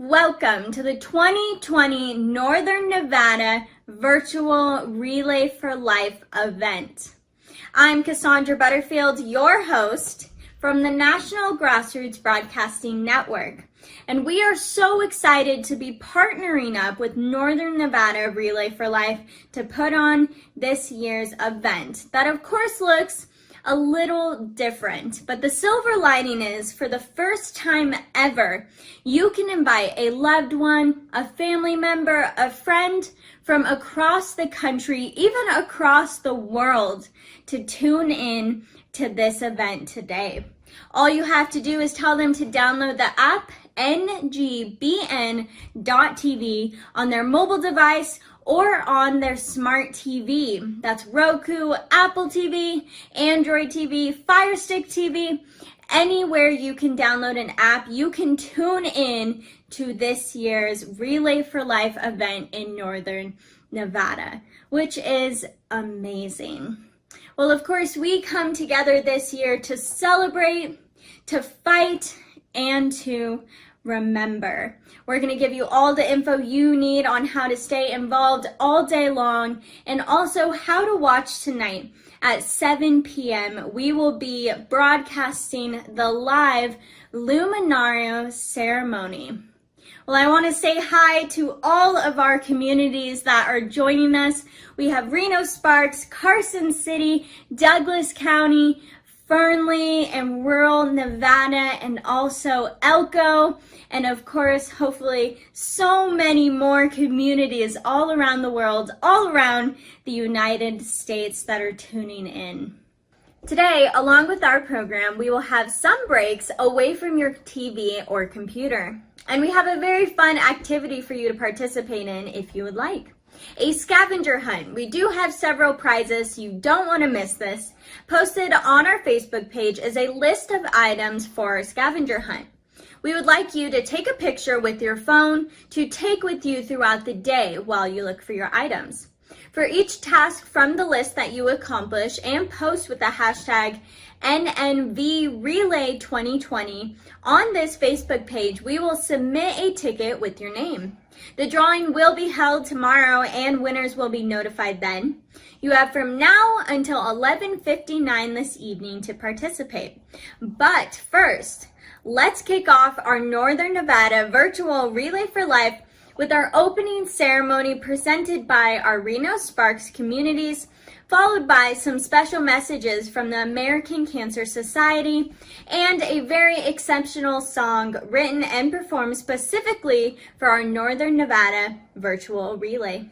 Welcome to the 2020 Northern Nevada Virtual Relay for Life event. I'm Cassandra Butterfield, your host from the National Grassroots Broadcasting Network. And we are so excited to be partnering up with Northern Nevada Relay for Life to put on this year's event that of course looks a little different, but the silver lining is for the first time ever, you can invite a loved one, a family member, a friend from across the country, even across the world, to tune in to this event today. All you have to do is tell them to download the app NGBN.TV on their mobile device or on their smart TV. That's Roku, Apple TV, Android TV, Fire Stick TV. Anywhere you can download an app, you can tune in to this year's Relay for Life event in Northern Nevada, which is amazing. Well, of course, we come together this year to celebrate, to fight, and to remember. We're going to give you all the info you need on how to stay involved all day long and also how to watch tonight at 7 p.m. We will be broadcasting the live Luminario ceremony. Well, I want to say hi to all of our communities that are joining us. We have Reno Sparks, Carson City, Douglas County, Fernley and rural Nevada, and also Elko, and of course, hopefully, so many more communities all around the world, all around the United States that are tuning in. Today, along with our program, we will have some breaks away from your TV or computer, and we have a very fun activity for you to participate in if you would like. A scavenger hunt. We do have several prizes, so you don't want to miss this. Posted on our Facebook page is a list of items for our scavenger hunt. We would like you to take a picture with your phone to take with you throughout the day while you look for your items. For each task from the list that you accomplish and post with the hashtag NNVRelay2020 on this Facebook page, we will submit a ticket with your name. The drawing will be held tomorrow and winners will be notified then. You have from now until 11:59 this evening to participate. But first, let's kick off our Northern Nevada Virtual Relay for Life with our opening ceremony presented by our Reno Sparks communities, followed by some special messages from the American Cancer Society and a very exceptional song written and performed specifically for our Northern Nevada Virtual Relay.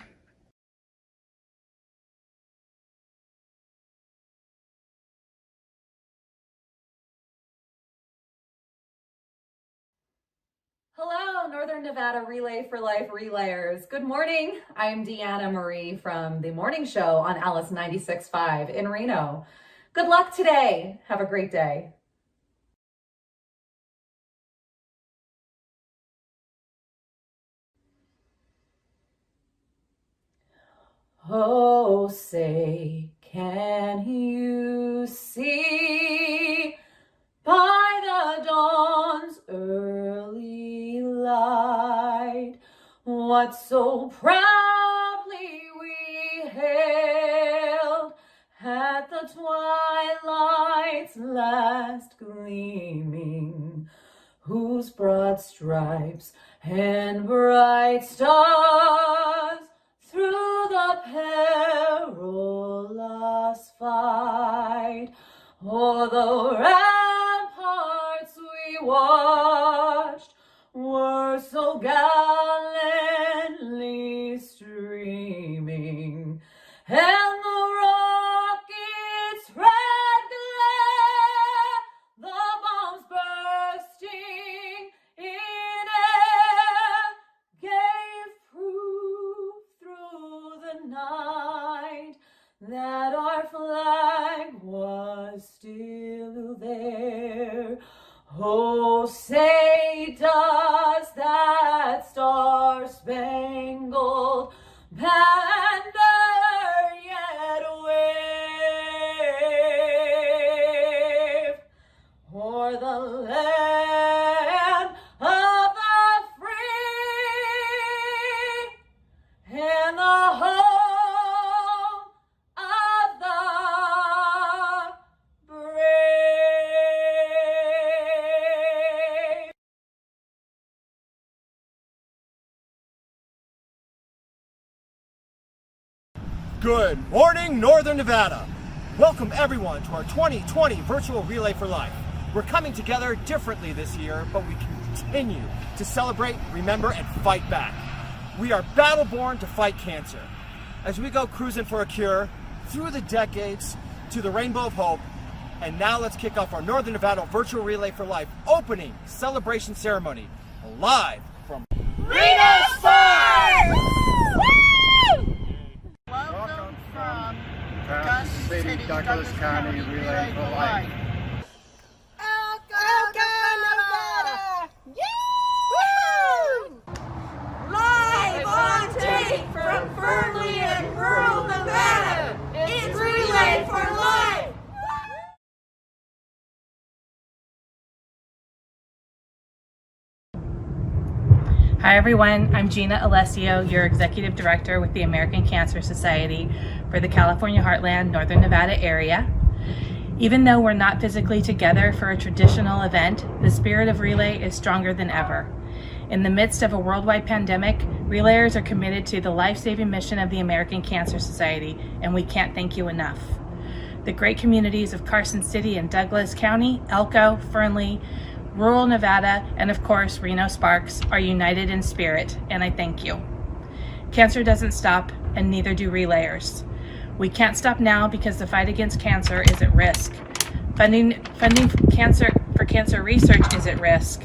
Hello, Northern Nevada Relay for Life Relayers. Good morning. I am Deanna Marie from the morning show on Alice 96.5 in Reno. Good luck today. Have a great day. Oh, say, can you see by the dawn's early light what so proudly we hailed at the twilight's last gleaming, whose broad stripes and bright stars through the perilous fight o'er the ramparts we watched were so gallantly streaming, and the rocket's red glare, the bombs bursting in air, gave proof through the night that our flag was still there. Oh, say does that star-spangled banner yet wave o'er the land of the free Good morning, Northern Nevada. Welcome everyone to our 2020 Virtual Relay for Life. We're coming together differently this year, but we continue to celebrate, remember, and fight back. We are battle-born to fight cancer. As we go cruising for a cure, through the decades, to the rainbow of hope, and now let's kick off our Northern Nevada Virtual Relay for Life opening celebration ceremony, live from Reno Sparks! Welcome from Carson City, Douglas County Relay for Life. Live on tape from Fernley and rural Nevada, it's Relay for Life! Hi everyone, I'm Gina Alessio, your Executive Director with the American Cancer Society for the California Heartland, Northern Nevada area. Even though we're not physically together for a traditional event, the spirit of Relay is stronger than ever. In the midst of a worldwide pandemic, Relayers are committed to the life-saving mission of the American Cancer Society, and we can't thank you enough. The great communities of Carson City and Douglas County, Elko, Fernley, rural Nevada, and of course Reno Sparks are united in spirit, and I thank you. Cancer doesn't stop, and neither do Relayers. We can't stop now because the fight against cancer is at risk. Funding for cancer research is at risk.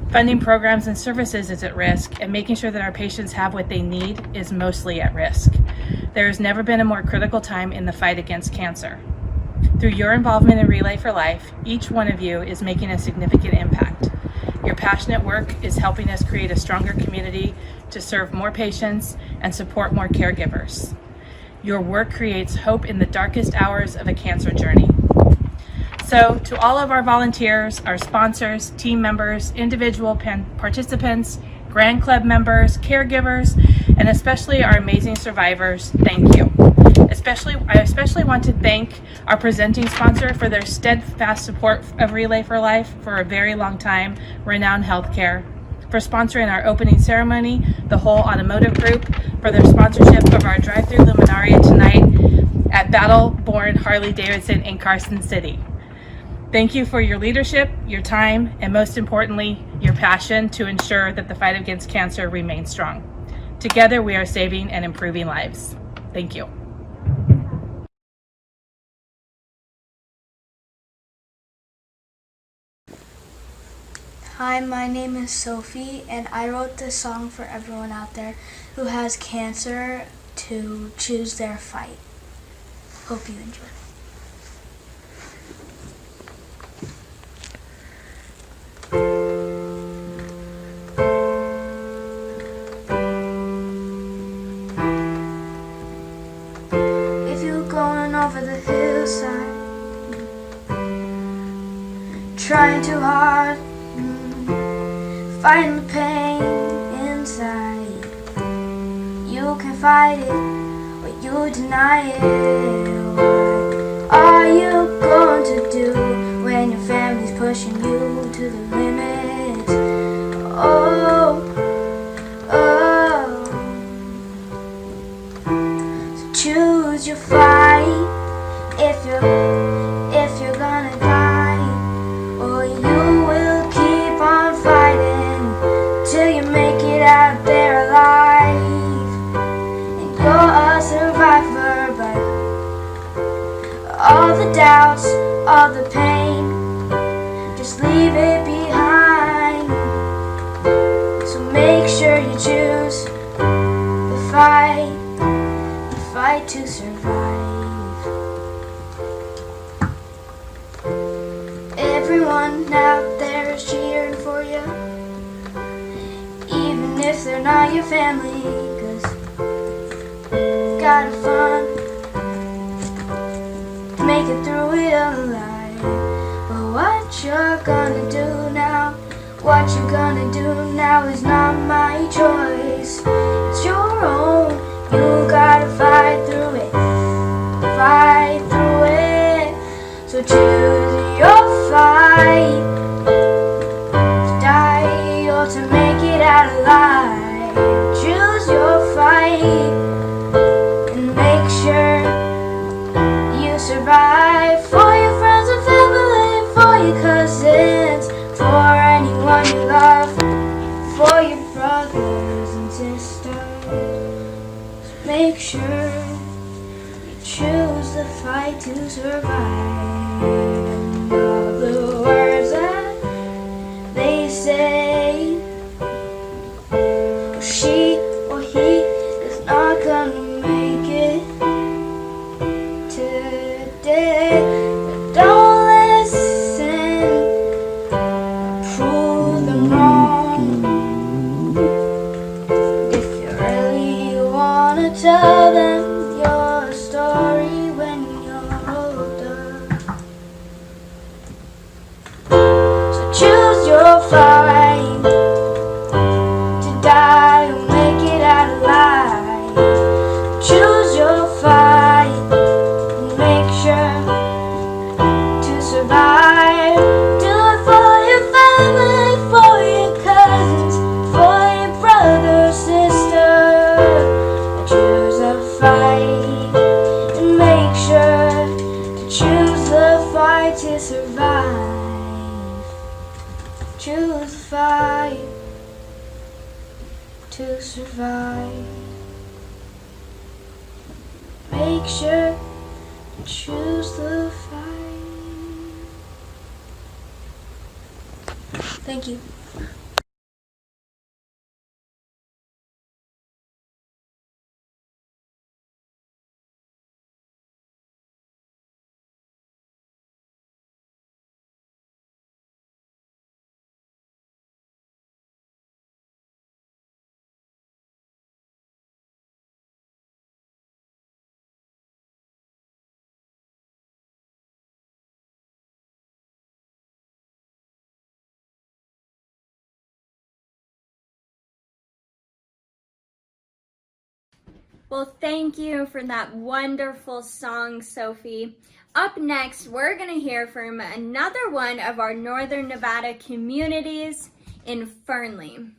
Funding programs and services is at risk, and making sure that our patients have what they need is mostly at risk. There has never been a more critical time in the fight against cancer. Through your involvement in Relay for Life, each one of you is making a significant impact. Your passionate work is helping us create a stronger community to serve more patients and support more caregivers. Your work creates hope in the darkest hours of a cancer journey. So, to all of our volunteers, our sponsors, team members, individual participants, Grand Club members, caregivers, and especially our amazing survivors, thank you. I especially want to thank our presenting sponsor for their steadfast support of Relay for Life for a very long time, Renown Healthcare, for sponsoring our opening ceremony, the whole automotive group, for their sponsorship of our drive-through luminaria tonight at Battle-Born Harley-Davidson in Carson City. Thank you for your leadership, your time, and most importantly, your passion to ensure that the fight against cancer remains strong. Together, we are saving and improving lives. Thank you. Hi, my name is Sophie, and I wrote this song for everyone out there who has cancer to choose their fight. Hope you enjoy. If you're going over the hillside, trying too hard, fighting the pain inside, you can fight it or you deny it. What are you going to do when your family's pushing you to the limit? Oh, oh. So choose your fight if you're gonna die, or you will keep on fighting till you make it out there alive. And you're a survivor, but all the doubts, all the pain, just leave it behind. So make sure you choose the fight to survive. Everyone out there is cheering for you, even if they're not your family, 'cause you gotta fun to make it through it alive. But what you're gonna do now, what you're gonna do now is not my choice, it's your own. You gotta fight through it, fight through it. So choose your fight, to die or to make it out alive. Choose your fight and make sure reasons for anyone you love, for your brothers and sisters. Make sure you choose the fight to survive. And all the words that they say, she or he is not gonna make it today. But don't listen, prove them wrong. If you really wanna tell them your story when you're older, so choose your fight to die or make it out alive. Choose your fight and make sure to survive. Do it for your family, for your cousins, for your brother or sister. Choose a fight and make sure to choose the fight to survive. Choose the fight to survive. Make sure to choose the fight. Thank you. Well, thank you for that wonderful song, Sophie. Up next, we're going to hear from another one of our Northern Nevada communities in Fernley.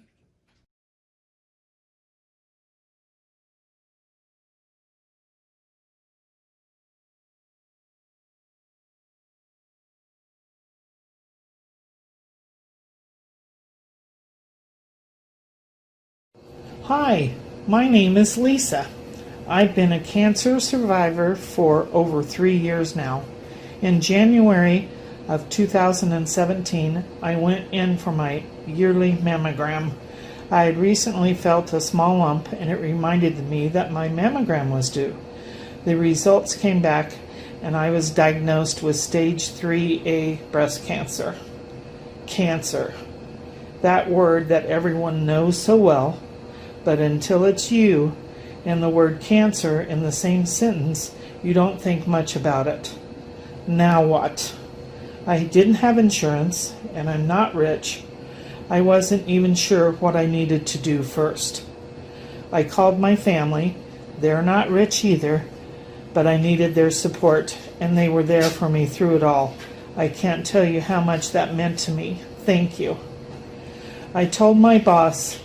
Hi, my name is Lisa. I've been a cancer survivor for over 3 years now. In January of 2017, I went in for my yearly mammogram. I had recently felt a small lump and it reminded me that my mammogram was due. The results came back and I was diagnosed with stage 3A breast cancer. Cancer. That word that everyone knows so well, but until it's you and the word cancer in the same sentence, you don't think much about it. Now what? I didn't have insurance and I'm not rich. I wasn't even sure what I needed to do first. I called my family. They're not rich either, but I needed their support and they were there for me through it all. I can't tell you how much that meant to me. Thank you. I told my boss.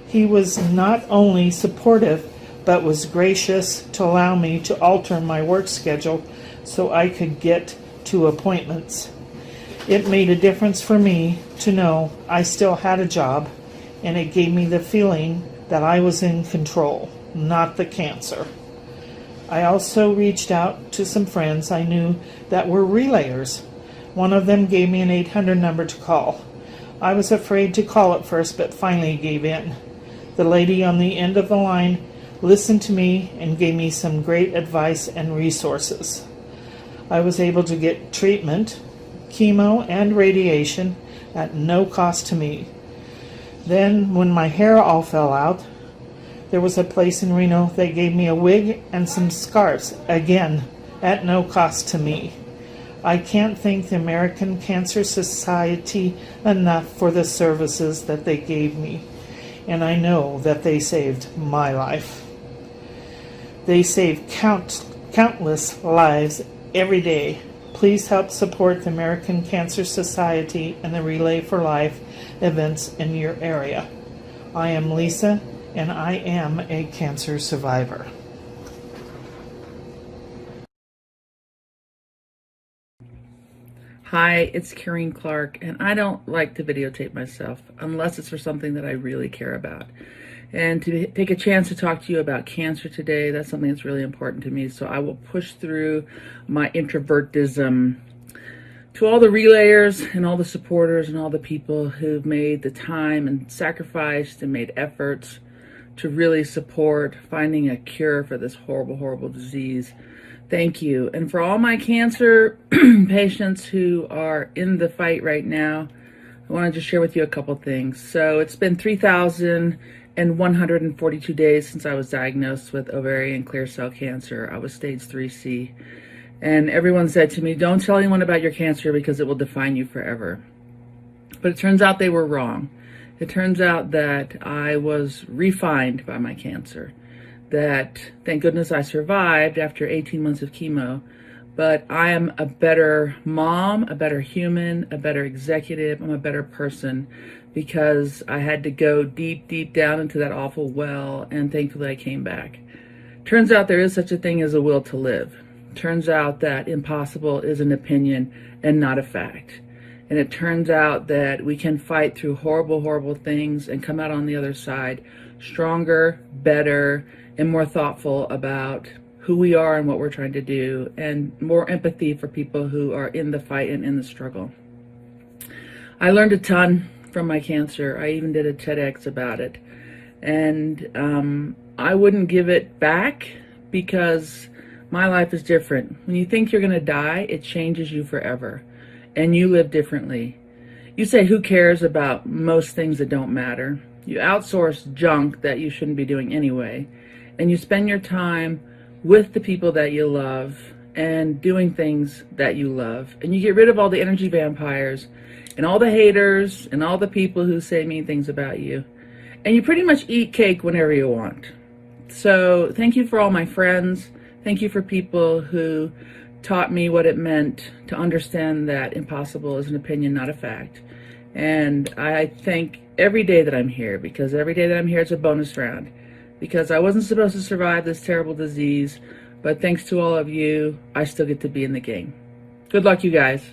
He was not only supportive, but was gracious to allow me to alter my work schedule so I could get to appointments. It made a difference for me to know I still had a job, and it gave me the feeling that I was in control, not the cancer. I also reached out to some friends I knew that were relayers. One of them gave me an 800 number to call. I was afraid to call at first, but finally gave in. The lady on the end of the line listened to me and gave me some great advice and resources. I was able to get treatment, chemo, and radiation at no cost to me. Then, when my hair all fell out, there was a place in Reno that gave me a wig and some scarves, again, at no cost to me. I can't thank the American Cancer Society enough for the services that they gave me, and I know that they saved my life. They save countless lives every day. Please help support the American Cancer Society and the Relay for Life events in your area. I am Lisa, and I am a cancer survivor. Hi, it's Kareen Clark, and I don't like to videotape myself unless it's for something that I really care about. And to take a chance to talk to you about cancer today, that's something that's really important to me, so I will push through my introvertism. To all the relayers and all the supporters and all the people who've made the time and sacrificed and made efforts to really support finding a cure for this horrible, horrible disease, thank you. And for all my cancer patients who are in the fight right now, I want to just share with you a couple things. So it's been 3,142 days since I was diagnosed with ovarian clear cell cancer. I was stage 3C. And everyone said to me, don't tell anyone about your cancer because it will define you forever. But it turns out they were wrong. It turns out that I was refined by my cancer. That, thank goodness, I survived after 18 months of chemo. But I am a better mom, a better human, a better executive. I'm a better person because I had to go deep, deep down into that awful well, and thankfully I came back. Turns out there is such a thing as a will to live. Turns out that impossible is an opinion and not a fact. And it turns out that we can fight through horrible, horrible things and come out on the other side stronger, better, and more thoughtful about who we are and what we're trying to do, and more empathy for people who are in the fight and in the struggle. I learned a ton from my cancer. I even did a TEDx about it. And I wouldn't give it back because my life is different. When you think you're going to die, it changes you forever. And you live differently. You say, who cares about most things that don't matter? You outsource junk that you shouldn't be doing anyway. And you spend your time with the people that you love and doing things that you love. And you get rid of all the energy vampires and all the haters and all the people who say mean things about you. And you pretty much eat cake whenever you want. So thank you for all my friends. Thank you for people who taught me what it meant to understand that impossible is an opinion, not a fact. And I thank every day that I'm here, because every day that I'm here is a bonus round. Because I wasn't supposed to survive this terrible disease, but thanks to all of you, I still get to be in the game. Good luck, you guys.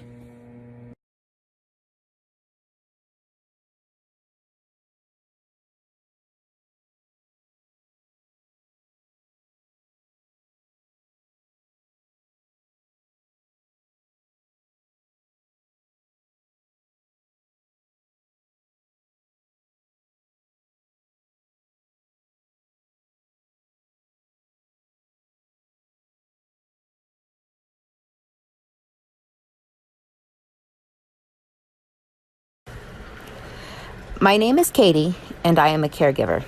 My name is Katie, and I am a caregiver.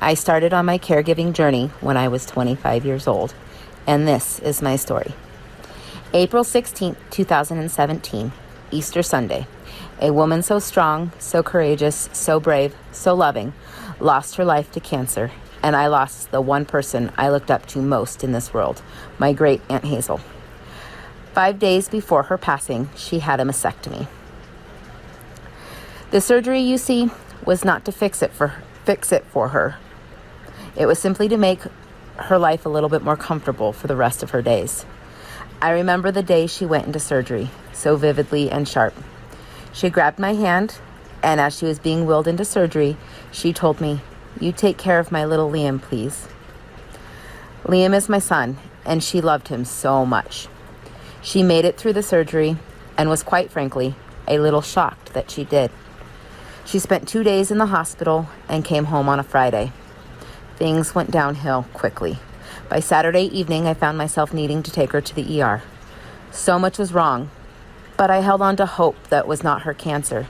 I started on my caregiving journey when I was 25 years old, and this is my story. April 16th, 2017, Easter Sunday. A woman so strong, so courageous, so brave, so loving, lost her life to cancer, and I lost the one person I looked up to most in this world, my great Aunt Hazel. 5 days before her passing, she had a mastectomy. The surgery, you see, was not to fix it for her. It was simply to make her life a little bit more comfortable for the rest of her days. I remember the day she went into surgery, so vividly and sharp. She grabbed my hand, and as she was being wheeled into surgery, she told me, "You take care of my little Liam, please." Liam is my son, and she loved him so much. She made it through the surgery and was, quite frankly, a little shocked that she did. She spent 2 days in the hospital and came home on a Friday. Things went downhill quickly. By Saturday evening, I found myself needing to take her to the ER. So much was wrong, but I held on to hope that was not her cancer,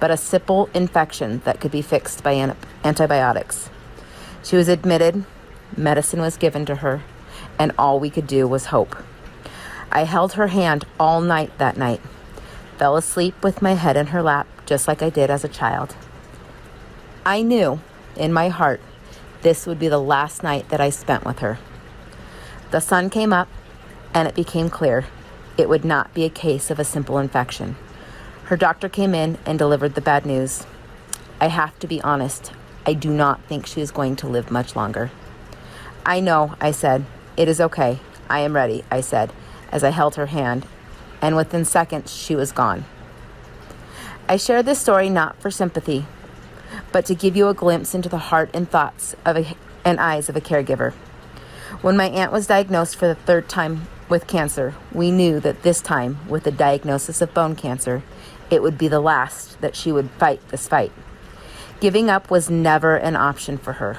but a simple infection that could be fixed by antibiotics. She was admitted, medicine was given to her, and all we could do was hope. I held her hand all night that night, fell asleep with my head in her lap, just like I did as a child. I knew, in my heart, this would be the last night that I spent with her. The sun came up, and it became clear it would not be a case of a simple infection. Her doctor came in and delivered the bad news. I have to be honest, I do not think she is going to live much longer. "I know," I said. "It is okay. I am ready," I said, as I held her hand and within seconds, she was gone. I share this story not for sympathy, but to give you a glimpse into the heart and thoughts and eyes of a caregiver. When my aunt was diagnosed for the third time with cancer, we knew that this time, with the diagnosis of bone cancer, it would be the last that she would fight this fight. Giving up was never an option for her.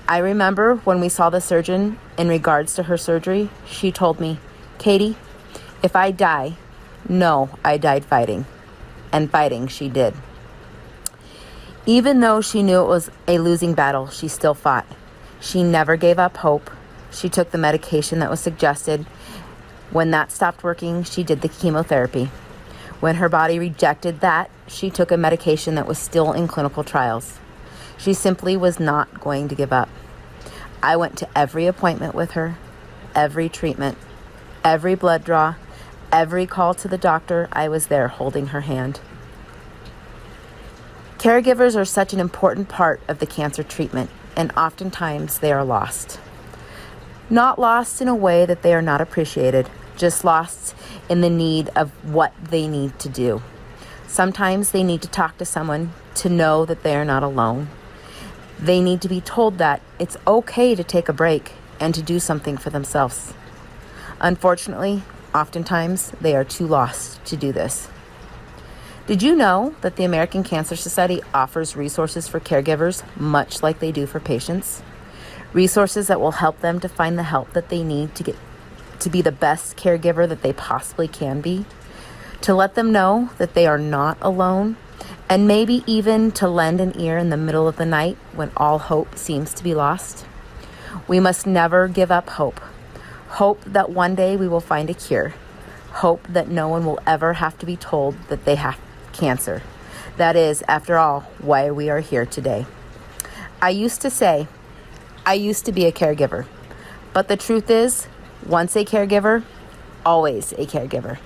I remember when we saw the surgeon in regards to her surgery, she told me, "Katie, if I die, know I died fighting." And fighting she did. Even though she knew it was a losing battle, she still fought. She never gave up hope. She took the medication that was suggested. When that stopped working, she did the chemotherapy. When her body rejected that, she took a medication that was still in clinical trials. She simply was not going to give up. I went to every appointment with her, every treatment, every blood draw, every call to the doctor. I was there holding her hand. Caregivers are such an important part of the cancer treatment, and oftentimes they are lost. Not lost in a way that they are not appreciated, just lost in the need of what they need to do. Sometimes they need to talk to someone to know that they are not alone. They need to be told that it's okay to take a break and to do something for themselves. Unfortunately, oftentimes they are too lost to do this. Did you know that the American Cancer Society offers resources for caregivers much like they do for patients? Resources that will help them to find the help that they need to be the best caregiver that they possibly can be, to let them know that they are not alone, and maybe even to lend an ear in the middle of the night when all hope seems to be lost. We must never give up hope. Hope that one day we will find a cure. Hope that no one will ever have to be told that they have cancer. That is, after all, why we are here today. I used to say, I used to be a caregiver. But the truth is, once a caregiver, always a caregiver.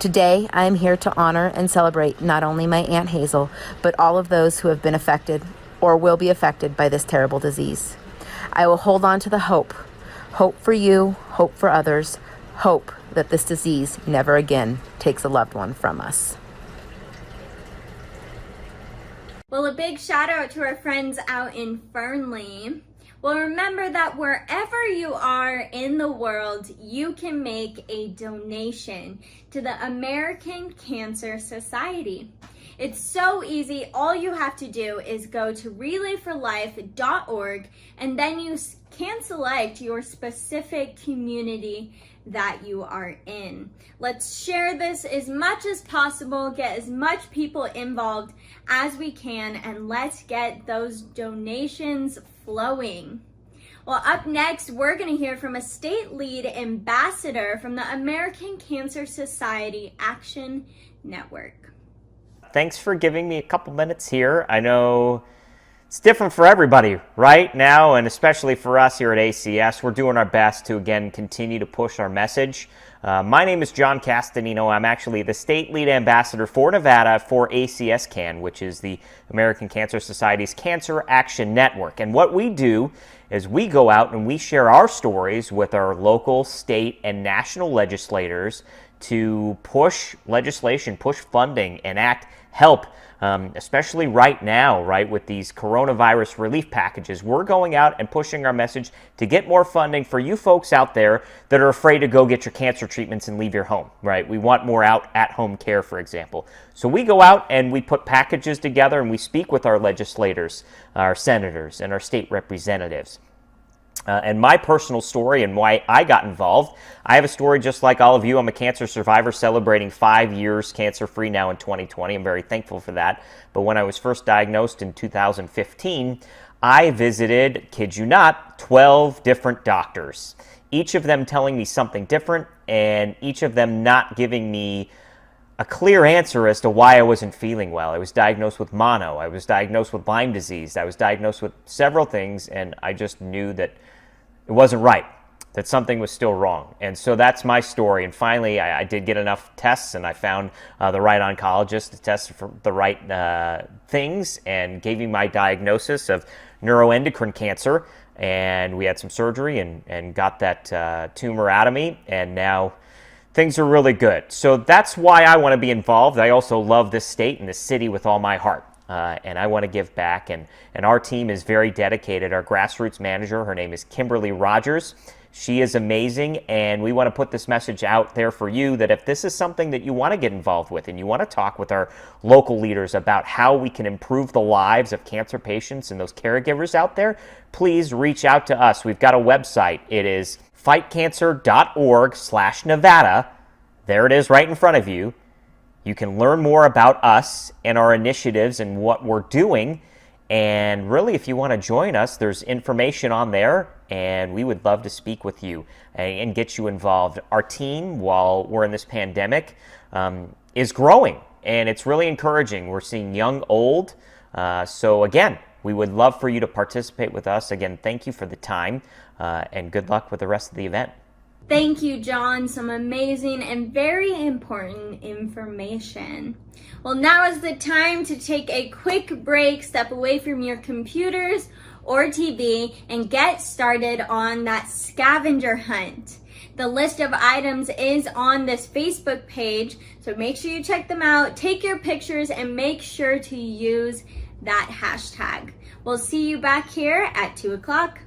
Today, I am here to honor and celebrate not only my Aunt Hazel, but all of those who have been affected or will be affected by this terrible disease. I will hold on to the hope. Hope for you, hope for others, hope that this disease never again takes a loved one from us. Well, a big shout out to our friends out in Fernley. Well, remember that wherever you are in the world, you can make a donation to the American Cancer Society. It's so easy. All you have to do is go to relayforlife.org, and then you can select your specific community that you are in. Let's share this as much as possible, get as much people involved as we can, and let's get those donations flowing. Well, up next, we're going to hear from a state lead ambassador from the American Cancer Society Action Network. Thanks for giving me a couple minutes here. I know it's different for everybody right now, and especially for us here at ACS. We're doing our best to, again, continue to push our message. My name is John Castanino. I'm actually the state lead ambassador for Nevada for ACS CAN, which is the American Cancer Society's Cancer Action Network. And what we do is we go out and we share our stories with our local, state, and national legislators to push legislation, push funding, enact help, especially right now, right, with these coronavirus relief packages. We're going out and pushing our message to get more funding for you folks out there that are afraid to go get your cancer treatments and leave your home, right? We want more at-home care, for example. So we go out and we put packages together and we speak with our legislators, our senators, and our state representatives. And my personal story and why I got involved, I have a story just like all of you. I'm a cancer survivor celebrating 5 years cancer-free now in 2020. I'm very thankful for that. But when I was first diagnosed in 2015, I visited, kid you not, 12 different doctors, each of them telling me something different and each of them not giving me a clear answer as to why I wasn't feeling well. I was diagnosed with mono. I was diagnosed with Lyme disease. I was diagnosed with several things, and I just knew that it wasn't right, that something was still wrong. And so that's my story. And finally, I did get enough tests, and I found the right oncologist to test for the right things and gave me my diagnosis of neuroendocrine cancer. And we had some surgery and got that tumor out of me. And now things are really good. So that's why I want to be involved. I also love this state and this city with all my heart. And I want to give back. And our team is very dedicated. Our grassroots manager, her name is Kimberly Rogers. She is amazing, and we want to put this message out there for you that if this is something that you want to get involved with and you want to talk with our local leaders about how we can improve the lives of cancer patients and those caregivers out there, please reach out to us. We've got a website. It is fightcancer.org/Nevada. There it is right in front of you. You can learn more about us and our initiatives and what we're doing. And really, if you want to join us, there's information on there, and we would love to speak with you and get you involved. Our team, while we're in this pandemic, is growing, and it's really encouraging. We're seeing young, old. So again, we would love for you to participate with us. Again, thank you for the time, and good luck with the rest of the event. Thank you, John. Some amazing and very important information. Well, now is the time to take a quick break, step away from your computers or TV, and get started on that scavenger hunt. The list of items is on this Facebook page, so make sure you check them out, take your pictures, and make sure to use that hashtag. We'll see you back here at 2 o'clock.